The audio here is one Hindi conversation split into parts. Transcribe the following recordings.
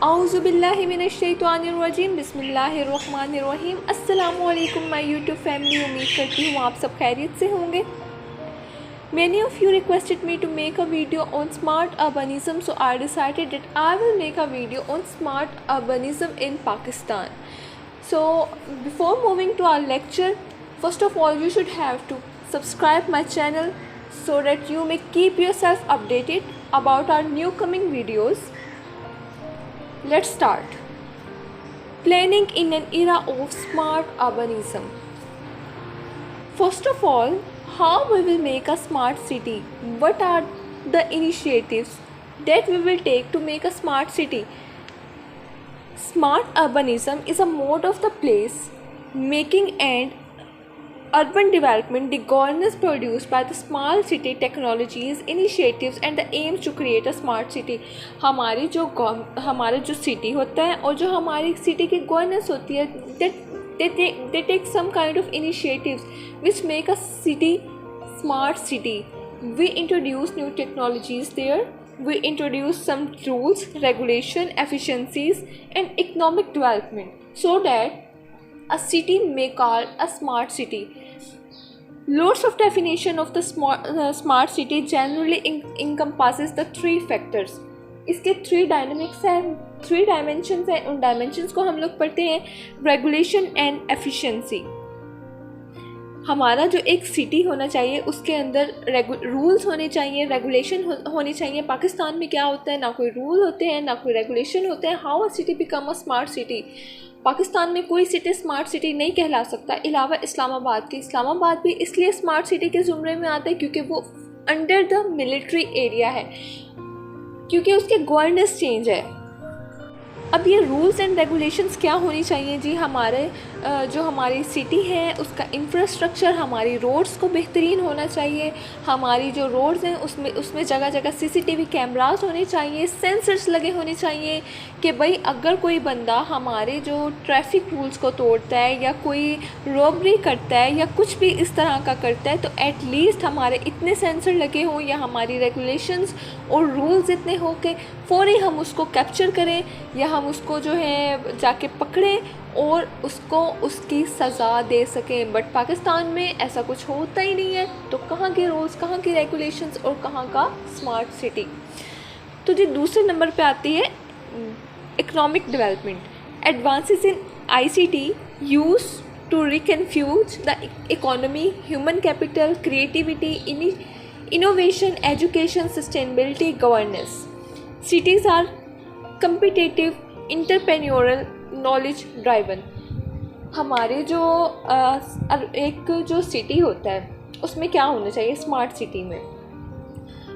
औज़ुबिल्लाहिमिनश्शैतानिर्रजीम बिस्मिल्लाहिर्रहमानिर्रहीम। अस्सलामुअलैकुम माय यूट्यूब फैमिली। उम्मीद करती हूँ आप सब खैरियत से होंगे। Many of you requested me to make a video on smart urbanism, so I decided that I will make a video on smart urbanism in Pakistan. So before moving to our lecture, first of all you should have to subscribe my channel so that you may keep yourself updated about our new coming videos. Let's start. Planning in an era of smart urbanism. First of all, how we will make a smart city? What are the initiatives that we will take to make a smart city? Smart urbanism is a mode of the place making and urban development, the governance produced by the small city technologies, initiatives and the aims to create a smart city. हमारा जो सिटी होता है और जो हमारी सिटी की गवर्नेंस होती है, they take some kind of initiatives which make a city smart city. We introduce new technologies there. We introduce some rules, regulation, efficiencies and economic development so that a city may call a smart city. Lots of definition of the smart city generally encompasses the three factors. इसके थ्री डायनेमिक्स हैं, थ्री डायमेंशंस हैं. उन डायमेंशंस को हम लोग पढ़ते हैं रेगुलेशन एंड एफिशिएंसी. हमारा जो एक सिटी होना चाहिए उसके अंदर रूल्स होने चाहिए, रेगुलेशन होनी चाहिए. पाकिस्तान में क्या होता है, ना कोई रूल होते हैं ना कोई रेगुलेशन होते हैं. How a city become a smart city? Pakistan में कोई सिटी स्मार्ट सिटी नहीं कहला सकता अलावा इस्लामाबाद के. इस्लामाबाद भी इसलिए स्मार्ट सिटी के ज़ुमरे में आता है क्योंकि वो अंडर द मिलिट्री एरिया है, क्योंकि उसके गवर्नेंस चेंज है. अब ये रूल्स एंड रेगुलेशंस क्या होनी चाहिए जी? हमारे जो हमारी सिटी है उसका इंफ्रास्ट्रक्चर, हमारी रोड्स को बेहतरीन होना चाहिए. हमारी जो रोड्स हैं उसमें जगह जगह सीसीटीवी कैमरास होने चाहिए, सेंसर्स लगे होने चाहिए कि भाई अगर कोई बंदा हमारे जो ट्रैफिक रूल्स को तोड़ता है या कोई रॉबरी करता है या कुछ भी इस तरह का करता है तो एटलीस्ट हमारे इतने सेंसर लगे हों या हमारी रेगुलेशंस और रूल्स इतने हो कि फ़ौरी हम उसको कैप्चर करें या हम उसको जो है जाके पकड़ें और उसको उसकी सज़ा दे सकें. बट पाकिस्तान में ऐसा कुछ होता ही नहीं है. तो कहाँ के रूल्स, कहाँ की रेगुलेशंस और कहाँ का स्मार्ट सिटी? तो जी दूसरे नंबर पे आती है economic development. Advances in ICT use to reconfigure the economy, human capital, creativity, innovation, education, sustainability, governance. Cities are competitive, entrepreneurial, knowledge driven. हमारे जो एक जो सिटी होता है उसमें क्या होना चाहिए? स्मार्ट सिटी में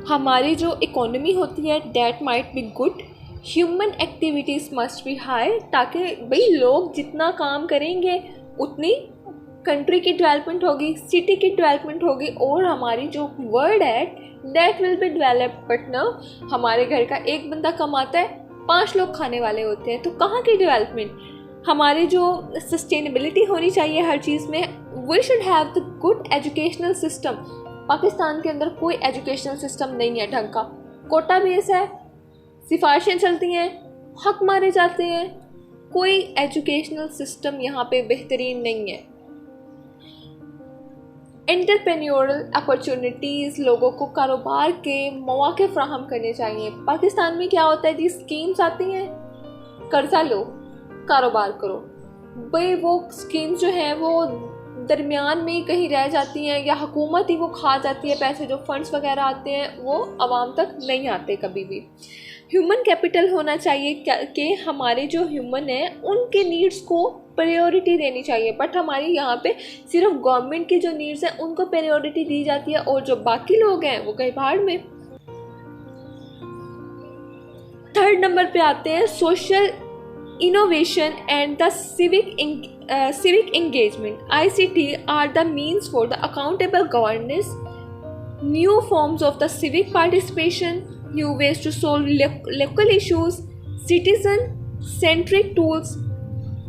हमारी जो इकोनॉमी होती है that might be good, human activities must be high, ताकि भाई लोग जितना काम करेंगे उतनी कंट्री की डेवलपमेंट होगी, सिटी की डेवलपमेंट होगी और हमारी जो वर्ल्ड है that will be developed. But ना, हमारे घर का एक बंदा कमाता है, 5 लोग खाने वाले होते हैं, तो कहाँ की डेवलपमेंट? हमारी जो सस्टेनेबिलिटी होनी चाहिए हर चीज़ में, we should have the good educational system. Pakistan के अंदर कोई एजुकेशनल सिस्टम नहीं है ढंग का. कोटा बेस है, सिफारिशें चलती हैं, हक मारे जाते हैं. कोई एजुकेशनल सिस्टम यहाँ पे बेहतरीन नहीं है. एंटरप्रेन्योरल अपॉर्चुनिटीज़, लोगों को कारोबार के मौके फ्राहम करने चाहिए. पाकिस्तान में क्या होता है जी, स्कीम्स आती हैं, कर्जा लो, कारोबार करो. भाई वो स्कीम्स जो हैं वो दरमियान में कहीं रह जाती हैं या हुकूमत ही वो खा जाती है पैसे. जो फंड्स वगैरह आते हैं वो आवाम तक नहीं आते कभी भी. ह्यूमन कैपिटल होना चाहिए कि हमारे जो ह्यूमन हैं उनके नीड्स को प्रायोरिटी देनी चाहिए. बट हमारी यहाँ पे सिर्फ गवर्नमेंट की जो नीड्स हैं उनको प्रायोरिटी दी जाती है और जो बाकी लोग हैं वो कहीं बाहर में. थर्ड नंबर पे आते हैं social innovation and the civic engagement. ICT are the means for the accountable governance, new forms of the civic participation, new ways to solve local issues, citizen-centric tools,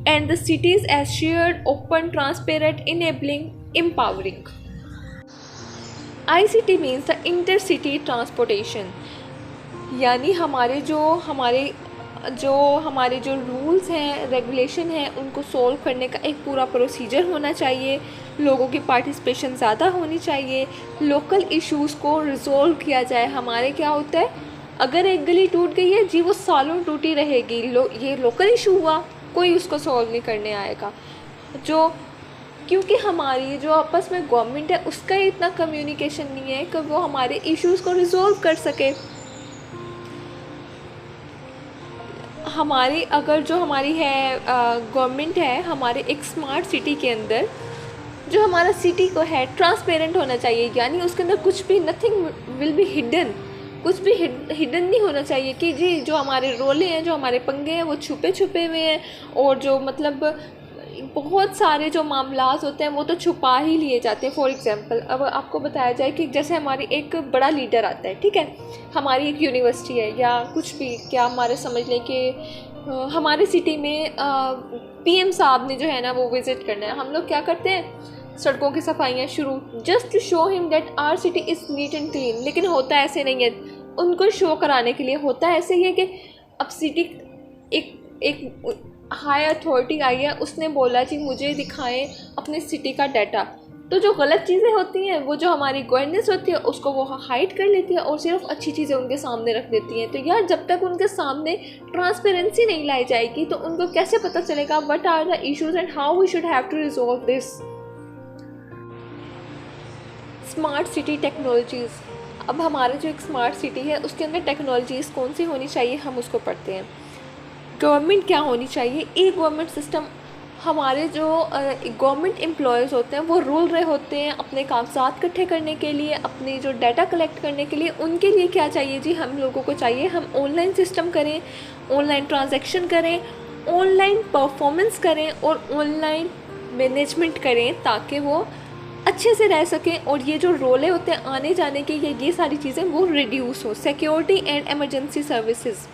and the cities as shared, open, transparent, enabling, empowering. ICT means the intercity transportation. यानी हमारे जो हमारे जो रूल्स हैं, रेगुलेशन हैं, उनको सॉल्व करने का एक पूरा प्रोसीजर होना चाहिए। लोगों की पार्टिसिपेशन ज़्यादा होनी चाहिए। लोकल इश्यूज़ को रिज़ॉल्व किया जाए। हमारे क्या होता है, अगर एक गली टूट गई है जी, वो सालों टूटी रहेगी। ये लोकल इशू हुआ, कोई उसको सॉल्व नहीं करने आएगा। क्योंकि हमारी जो आपस में गवर्नमेंट है उसका इतना कम्युनिकेशन नहीं है कि वो हमारे इश्यूज़ को रिज़ॉल्व कर सके। हमारी है गवर्नमेंट है, हमारे एक स्मार्ट सिटी के अंदर जो हमारा सिटी को है ट्रांसपेरेंट होना चाहिए। यानी उसके अंदर कुछ भी, नथिंग विल बी हिडन, कुछ भी हिडन नहीं होना चाहिए कि जी जो हमारे रोले हैं, जो हमारे पंगे हैं वो छुपे छुपे हुए हैं। और जो मतलब बहुत सारे जो मामलात होते हैं वो तो छुपा ही लिए जाते हैं। फॉर एग्जांपल, अब आपको बताया जाए कि जैसे हमारी एक बड़ा लीडर आता है, ठीक है, हमारी एक यूनिवर्सिटी है या कुछ भी, क्या हमारे समझ लें कि हमारे सिटी में पीएम साहब ने जो है ना वो विज़िट करना है। हम लोग क्या करते हैं, सड़कों की सफाइयाँ शुरू, just to show him that our city is neat and clean. लेकिन होता ऐसे नहीं है, उनको शो कराने के लिए होता ऐसे ही है कि अब सिटी एक हाई अथॉरिटी आई है, उसने बोला जी मुझे दिखाएं अपने सिटी का डाटा। तो जो गलत चीज़ें होती हैं वो जो हमारी गवर्नेंस होती है उसको वो हाइड कर लेती है और सिर्फ अच्छी चीज़ें उनके सामने रख देती हैं। तो यार जब तक उनके सामने ट्रांसपेरेंसी नहीं लाई जाएगी तो उनको कैसे पता चलेगा what are the issues and how we should have to resolve this. Smart city technologies, अब हमारा जो एक स्मार्ट सिटी है उसके अंदर टेक्नोलॉजीज़ कौन सी होनी चाहिए हम उसको पढ़ते हैं। गवर्नमेंट क्या होनी चाहिए, ई गवर्नमेंट सिस्टम। हमारे जो गवर्नमेंट एम्प्लॉयज़ होते हैं वो रूल रहे होते हैं अपने कागजात इकट्ठे करने के लिए, अपने जो डाटा कलेक्ट करने के लिए। उनके लिए क्या चाहिए जी, हम लोगों को चाहिए हम ऑनलाइन सिस्टम करें, ऑनलाइन ट्रांजैक्शन करें, ऑनलाइन परफॉर्मेंस करें और ऑनलाइन मैनेजमेंट करें ताकि वो अच्छे से रह सकें और ये जो रोले होते हैं आने जाने के, ये सारी चीज़ें वो रिड्यूस हो। Security and emergency services,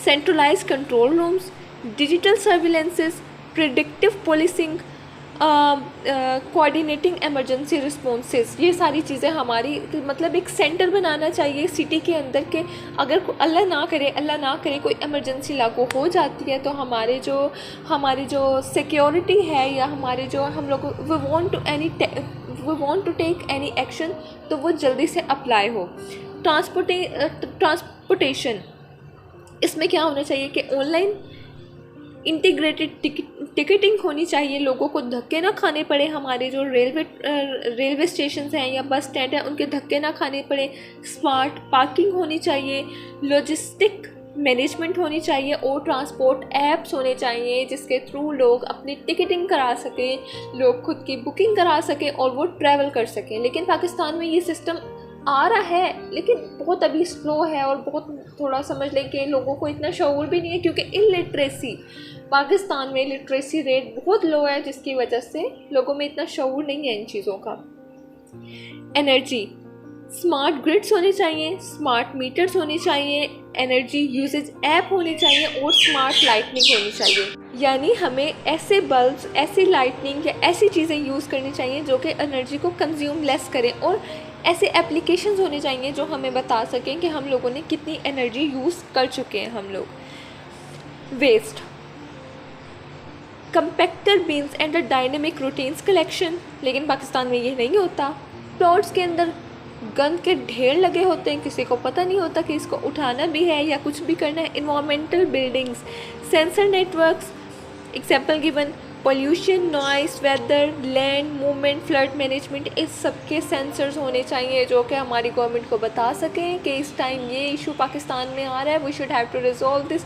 centralised control rooms, digital surveillances, predictive policing, coordinating emergency responses, ये सारी चीज़ें हमारी मतलब एक सेंटर बनाना चाहिए सिटी के अंदर के अगर अल्लाह ना करे कोई एमरजेंसी लागू हो जाती है तो हमारी जो सिक्योरिटी है या हमारे जो हम लोग we want to take any action तो वो जल्दी से अप्लाई हो। ट्रांसपोर्टेशन, इसमें क्या होना चाहिए कि ऑनलाइन इंटीग्रेटेड टिकटिंग होनी चाहिए, लोगों को धक्के ना खाने पड़े। हमारे जो रेलवे स्टेशन हैं या बस स्टैंड हैं उनके धक्के ना खाने पड़े। स्मार्ट पार्किंग होनी चाहिए, लॉजिस्टिक मैनेजमेंट होनी चाहिए और ट्रांसपोर्ट ऐप्स होने चाहिए जिसके थ्रू लोग अपनी टिकटिंग करा सकें, लोग खुद की बुकिंग करा सकें और वो ट्रैवल कर सकें। लेकिन पाकिस्तान में ये सिस्टम आ रहा है लेकिन बहुत अभी स्लो है और बहुत थोड़ा समझ लें कि लोगों को इतना शऊर भी नहीं है क्योंकि इलिटरेसी, पाकिस्तान में लिटरेसी रेट बहुत लो है जिसकी वजह से लोगों में इतना शऊर नहीं है इन चीज़ों का। एनर्जी, स्मार्ट ग्रिड्स होने चाहिए, स्मार्ट मीटर्स होने चाहिए, एनर्जी यूसेज ऐप होनी चाहिए और स्मार्ट लाइटनिंग होनी चाहिए। यानी हमें ऐसे बल्ब्स, ऐसी लाइटनिंग या ऐसी चीज़ें यूज़ करनी चाहिए जो कि एनर्जी को कंज्यूम लेस करें और ऐसे एप्लीकेशंस होने चाहिए जो हमें बता सकें कि हम लोगों ने कितनी एनर्जी यूज़ कर चुके हैं हम लोग। Waste, compactor bins and the dynamic routines collection, लेकिन पाकिस्तान में ये नहीं होता। प्लॉट्स के अंदर गंद के ढेर लगे होते हैं, किसी को पता नहीं होता कि इसको उठाना भी है या कुछ भी करना है। Environmental buildings, sensor networks, example given, pollution, noise, weather, land movement, flood management, इस सब के सेंसर्स होने चाहिए जो कि हमारी गवर्नमेंट को बता सकें कि इस टाइम ये इशू पाकिस्तान में आ रहा है, we should have to resolve this.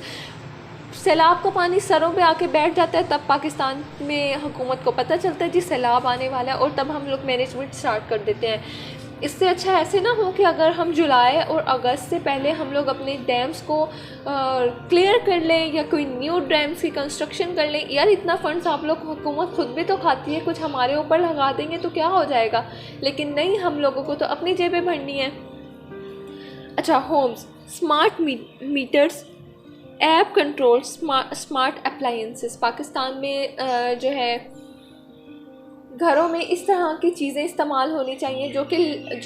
सैलाब का पानी सरों पे आके बैठ जाता है तब पाकिस्तान में हुकूमत को पता चलता है जी सैलाब आने वाला है और तब हम लोग मैनेजमेंट स्टार्ट कर देते हैं। इससे अच्छा ऐसे ना हो कि अगर हम जुलाई और अगस्त से पहले हम लोग अपने डैम्स को क्लियर कर लें या कोई न्यू डैम्स की कंस्ट्रक्शन कर लें। यार इतना फंड्स आप लोग हुकूमत खुद भी तो खाती है, कुछ हमारे ऊपर लगा देंगे तो क्या हो जाएगा, लेकिन नहीं, हम लोगों को तो अपनी जेबें भरनी है। अच्छा, homes, smart meters, app control, smart appliances. Pakistan में जो है घरों में इस तरह की चीज़ें इस्तेमाल होनी चाहिए जो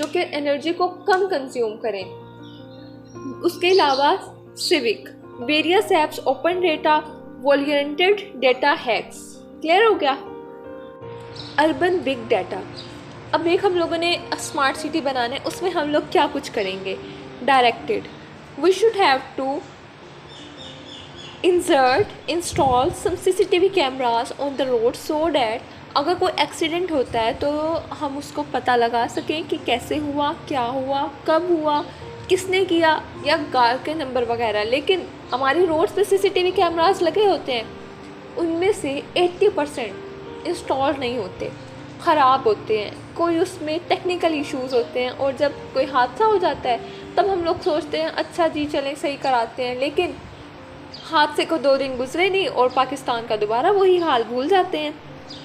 कि एनर्जी को कम कंज्यूम करें। उसके अलावा civic, various apps, open data, volunteered data hacks. Clear हो गया? Urban big data. अब एक हम लोगों ने स्मार्ट सिटी बनाना है, उसमें हम लोग क्या कुछ करेंगे? Directed, we should have to install some CCTV cameras on the road so that अगर कोई एक्सीडेंट होता है तो हम उसको पता लगा सकें कि कैसे हुआ, क्या हुआ, कब हुआ, किसने किया, या कार के नंबर वगैरह। लेकिन हमारी रोड्स पे CCTV कैमरास लगे होते हैं, उनमें से 80% इंस्टॉल नहीं होते, ख़राब होते हैं, कोई उसमें टेक्निकल इश्यूज़ होते हैं, और जब कोई हादसा हो जाता है तब हम लोग सोचते हैं अच्छा जी चलें सही कराते हैं, लेकिन हादसे को 2 दिन गुजरे नहीं और पाकिस्तान का दोबारा वही हाल भूल जाते हैं।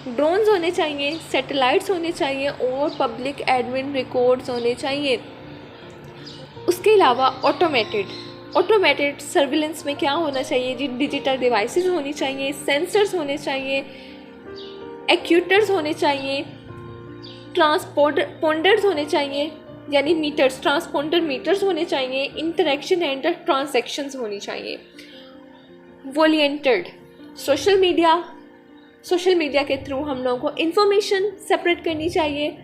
ड्रोन्स होने चाहिए, सैटेलाइट्स होने चाहिए और पब्लिक एडमिन रिकॉर्ड्स होने चाहिए। उसके अलावा ऑटोमेटेड सर्विलेंस में क्या होना चाहिए जी? डिजिटल डिवाइसेस होनी चाहिए, सेंसर्स होने चाहिए, एक्यूटर्स होने चाहिए, ट्रांसपोंडर्स होने चाहिए यानी मीटर्स, ट्रांसपोंडर मीटर्स होने चाहिए, इंटरेक्शन एंड ट्रांजैक्शंस होनी चाहिए। वॉलंटियर्ड, सोशल मीडिया के थ्रू हम लोगों को इंफॉर्मेशन सेपरेट करनी चाहिए।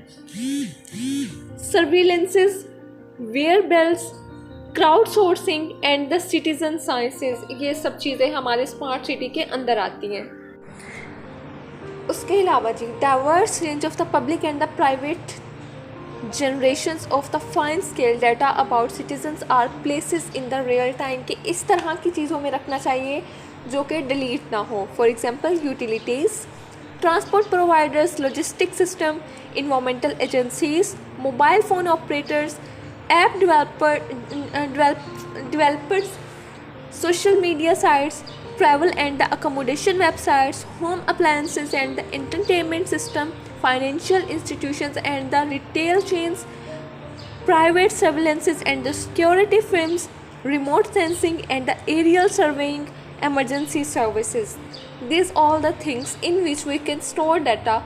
Surveillances, wearables, crowd sourcing and the citizen sciences, ये सब चीज़ें हमारे स्मार्ट सिटी के अंदर आती हैं। उसके अलावा जी diverse range of the public and the private generations of the fine scale data about citizens are places in the real time के इस तरह की चीज़ों में रखना चाहिए जो कि डिलीट ना हो। For example utilities, transport providers, logistic system, environmental agencies, mobile phone operators, app developers, social media sites, travel and the accommodation websites, home appliances and the entertainment system, financial institutions and the retail chains, private surveillances and the security firms, remote sensing and the aerial surveying, emergency services. These all the things in which we can store data.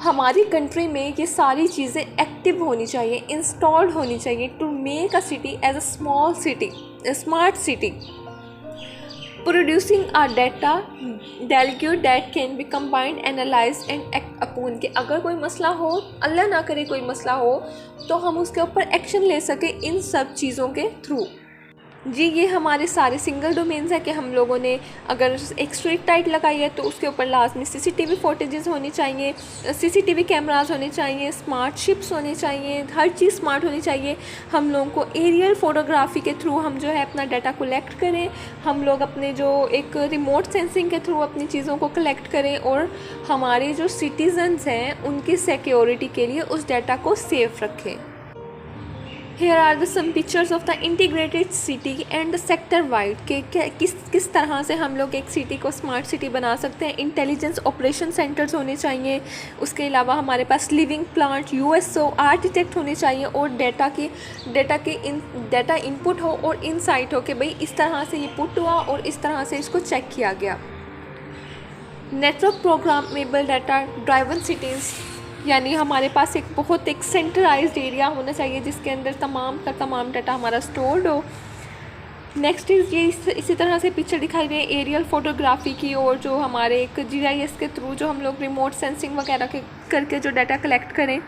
हमारी कंट्री में ये सारी चीज़ें एक्टिव होनी चाहिए, इंस्टॉल्ड होनी चाहिए to make a city as a small city, smart city, producing a data delegate that can be combined, analyse and act upon. के अगर कोई मसला हो, अल्लाह ना करे कोई मसला हो, तो हम उसके ऊपर एक्शन ले सकें इन सब चीज़ों के थ्रू। जी ये हमारे सारे सिंगल डोमेन्स है कि हम लोगों ने अगर एक स्ट्रीट लाइट लगाई है तो उसके ऊपर लाजमी CCTV फुटेजेस होनी चाहिए, CCTV कैमरास होने चाहिए, स्मार्ट शिप्स होने चाहिए, हर चीज़ स्मार्ट होनी चाहिए। हम लोगों को एरियल फोटोग्राफी के थ्रू हम जो है अपना डाटा कलेक्ट करें, हम लोग अपने जो एक रिमोट सेंसिंग के थ्रू अपनी चीज़ों को कलेक्ट करें और हमारे जो सिटीजन्स हैं उनकी सिक्योरिटी के लिए उस डाटा को सेफ रखें। Here are the some pictures of the integrated city and the sector wide के किस तरह से हम लोग एक सिटी को स्मार्ट सिटी बना सकते हैं। इंटेलिजेंस ऑपरेशन सेंटर्स होने चाहिए, उसके अलावा हमारे पास लिविंग प्लांट, USO, आर्किटेक्ट होने चाहिए और डाटा इनपुट हो और इनसाइट हो कि भाई इस तरह से ये पुट हुआ और इस तरह से इसको चेक किया गया। Network programmable data driven cities यानी हमारे पास एक सेंट्रलाइज्ड एरिया होना चाहिए जिसके अंदर तमाम का तमाम डाटा हमारा स्टोर्ड हो। नेक्स्ट इज़ ये इसी तरह से पिक्चर दिखाई दे एरियल फोटोग्राफी की, और जो हमारे एक GIS के थ्रू जो हम लोग रिमोट सेंसिंग वगैरह के करके जो डाटा कलेक्ट करें।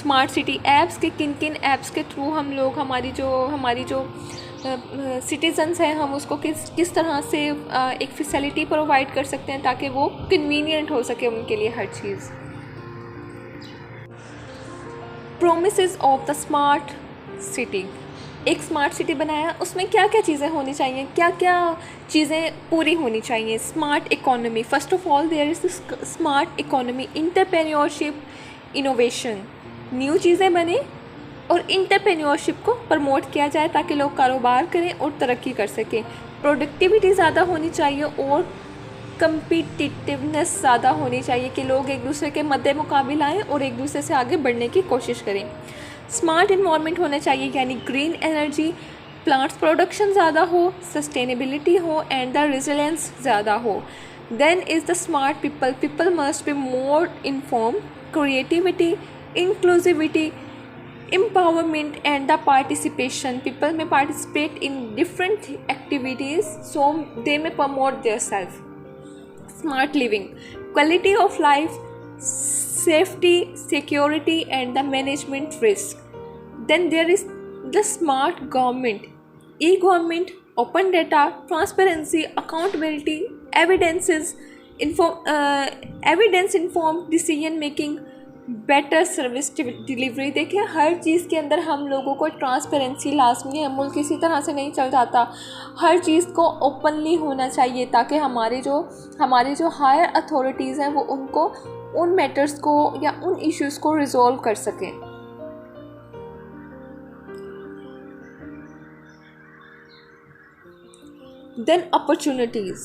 स्मार्ट सिटी ऐप्स के किन ऐप्स के थ्रू हम लोग हमारी जो सिटीजन्स हैं हम उसको किस तरह से एक फैसिलिटी प्रोवाइड कर सकते हैं ताकि वो कन्वीनियंट हो सके उनके लिए हर चीज़। Promises of the smart city, एक स्मार्ट सिटी बनाया उसमें क्या क्या चीज़ें होनी चाहिए, क्या क्या चीज़ें पूरी होनी चाहिए। Smart economy, first of all there is smart economy, entrepreneurship, innovation, new चीज़ें बने और इंटरप्रेन्योरशिप को प्रमोट किया जाए ताकि लोग कारोबार करें और तरक्की कर सकें। प्रोडक्टिविटी ज़्यादा होनी चाहिए और कम्पिटिटिवनेस ज़्यादा होनी चाहिए कि लोग एक दूसरे के मद्दे मुकाबिल आएँ और एक दूसरे से आगे बढ़ने की कोशिश करें। स्मार्ट इन्वायरमेंट होना चाहिए यानी ग्रीन एनर्जी, प्लांट्स प्रोडक्शन ज़्यादा हो, सस्टेनेबिलिटी हो एंड द रेजिलेंस ज़्यादा हो। Then is the smart people must be more inform, creativity, inclusivity, empowerment and the participation. People may participate in different activities so they may promote their self. Smart living, quality of life, safety, security and the management risk. Then there is the smart government, e-government, open data, transparency, accountability, evidence informed decision making, better service delivery. देखिए हर चीज़ के अंदर हम लोगों को ट्रांसपेरेंसी लाजमी है. मुल्क इसी तरह से नहीं चल जाता. हर चीज़ को ओपनली होना चाहिए ताकि हमारे जो हायर अथॉरिटीज़ हैं वो उनको उन मैटर्स को या उन इश्यूज़ को रिजॉल्व कर सकें. Then opportunities.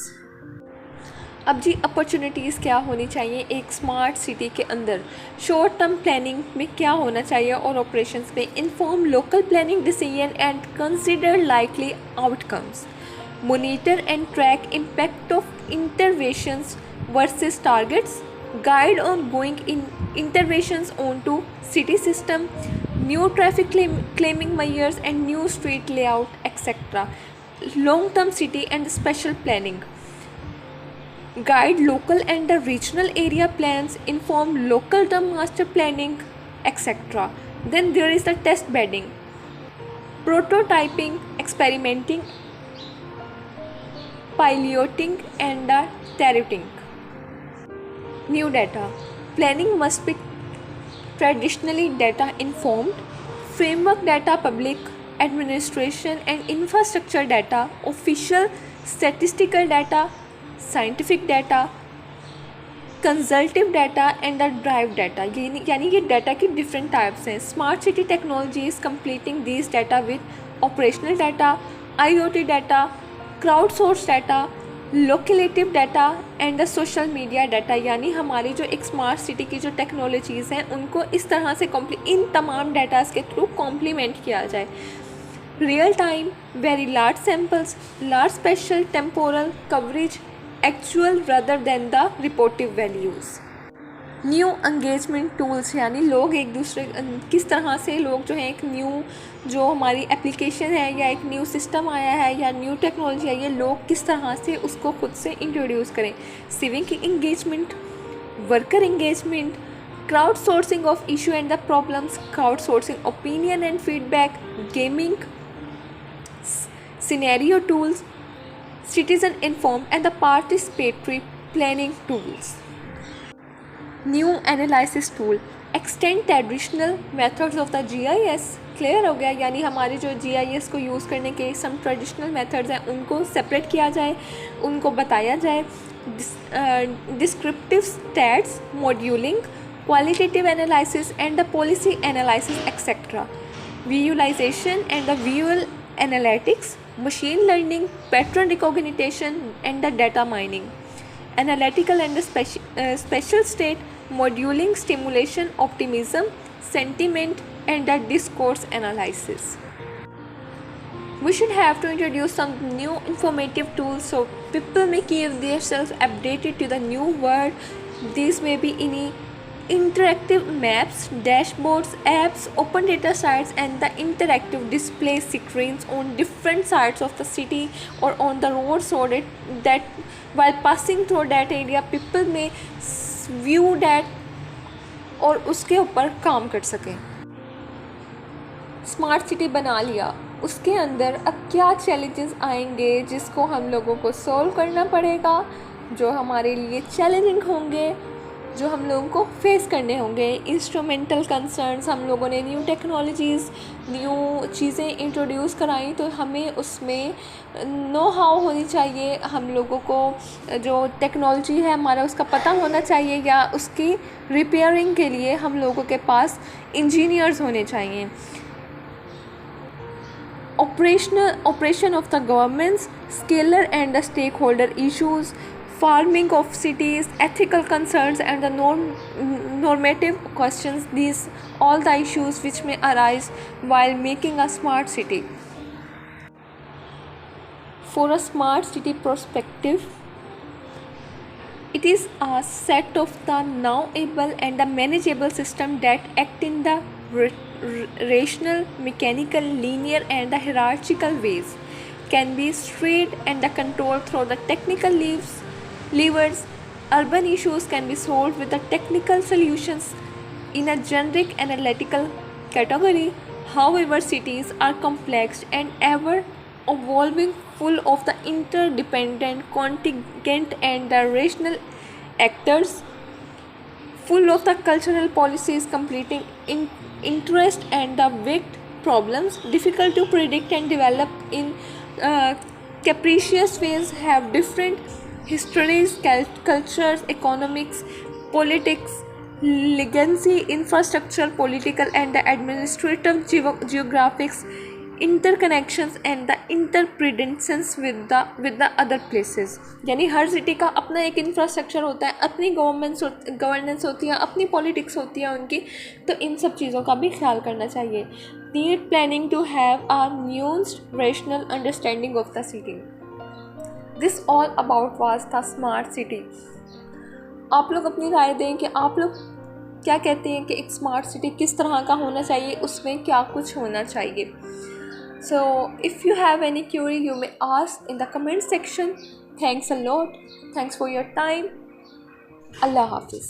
अब जी अपॉर्चुनिटीज़ क्या होनी चाहिए एक स्मार्ट सिटी के अंदर. शॉर्ट टर्म प्लानिंग में क्या होना चाहिए और ऑपरेशंस में inform local planning decision and consider likely outcomes. Monitor and track impact of interventions versus targets. Guide on going in interventions on to city system. New traffic calming measures and new street layout etcetera. Long term city and spatial planning. Guide local and the regional area plans, inform local term master planning, etc. Then there is the test bedding, prototyping, experimenting, piloting and the iterating. New data. Planning must be traditionally data informed. Framework data, public administration and infrastructure data, official statistical data, scientific data, consultative data and the drive data. यानी ये डाटा की डिफरेंट टाइप्स हैं. Smart city technology is completing this data with operational data, IoT data, crowd source data, locative data and the social media data. यानी हमारी जो एक स्मार्ट सिटी की जो टेक्नोलॉजीज़ हैं उनको इस तरह से इन तमाम डाटाज के थ्रू कॉम्प्लीमेंट किया जाए. Real time, very large samples, large special temporal coverage, actual rather than the reportive values. New engagement tools. यानी लोग एक दूसरे किस तरह से लोग जो हैं एक न्यू जो हमारी एप्लीकेशन है या एक न्यू सिस्टम आया है या न्यू टेक्नोलॉजी आई है लोग किस तरह से उसको खुद से इंट्रोड्यूस करें. Civic engagement, worker engagement, crowd sourcing of issue and the problems, crowd sourcing opinion and feedback, gaming, scenario tools, citizen informed and the participatory planning tools. New analysis tool, extend traditional methods of the GIS. Clear हो गया. यानी हमारे जो GIS को यूज़ करने के सम ट्रेडिशनल मेथड्स हैं उनको सेपरेट किया जाए, उनको बताया जाए. Descriptive stats, modelling, qualitative analysis and the policy analysis etcetera. Visualisation and the visual analytics, machine learning, pattern recognition and the data mining. Analytical and the special state, modeling, stimulation, optimism, sentiment and the discourse analysis. We should have to introduce some new informative tools so people may keep themselves updated to the new world. These may be any interactive maps, dashboards, apps, open data sites and the interactive display screens on different sides of the city or on the road so that while passing through that area people may view that और उसके ऊपर काम कर सकें. स्मार्ट सिटी बना लिया, उसके अंदर अब क्या चैलेंजेस आएंगे जिसको हम लोगों को सॉल्व करना पड़ेगा, जो हमारे लिए चैलेंजिंग होंगे, जो हम लोगों को फेस करने होंगे. इंस्ट्रूमेंटल कंसर्न्स, हम लोगों ने न्यू टेक्नोलॉजीज़ न्यू चीज़ें इंट्रोड्यूस कराई तो हमें उसमें नो हाउ होनी चाहिए. हम लोगों को जो टेक्नोलॉजी है हमारा उसका पता होना चाहिए या उसकी रिपेयरिंग के लिए हम लोगों के पास इंजीनियर्स होने चाहिए. Operation of the governments, scalar and the stakeholder issues, farming of cities, ethical concerns and the normative questions. These all the issues which may arise while making a smart city. For a smart city perspective, it is a set of the now able and the manageable system that act in the rational, mechanical, linear, and the hierarchical ways can be strayed and the controlled through the technical levers. Urban issues can be solved with the technical solutions in a generic analytical category. However, cities are complex and ever evolving, full of the interdependent contingent and the rational actors, full of the cultural policies, completing interest and the wicked problems, difficult to predict and develop in uh, capricious ways, have different histories, cultures, economics, politics, legacy, infrastructure, political and the administrative geographics, interconnections and the interdependence with the other places. यानी हर सिटी का अपना एक इंफ्रास्ट्रक्चर होता है, अपनी गवर्नेंस होती है, अपनी पॉलिटिक्स होती है उनकी, तो इन सब चीज़ों का भी ख्याल करना चाहिए. Need planning to have a nuanced rational understanding of the city. This all about was the smart city. आप लोग अपनी राय दें कि आप लोग क्या कहते हैं कि एक स्मार्ट सिटी किस तरह का होना चाहिए, उसमें क्या कुछ होना चाहिए. So if you have any query, you may ask in the comment section. Thanks a lot. Thanks for your time. Allah Hafiz.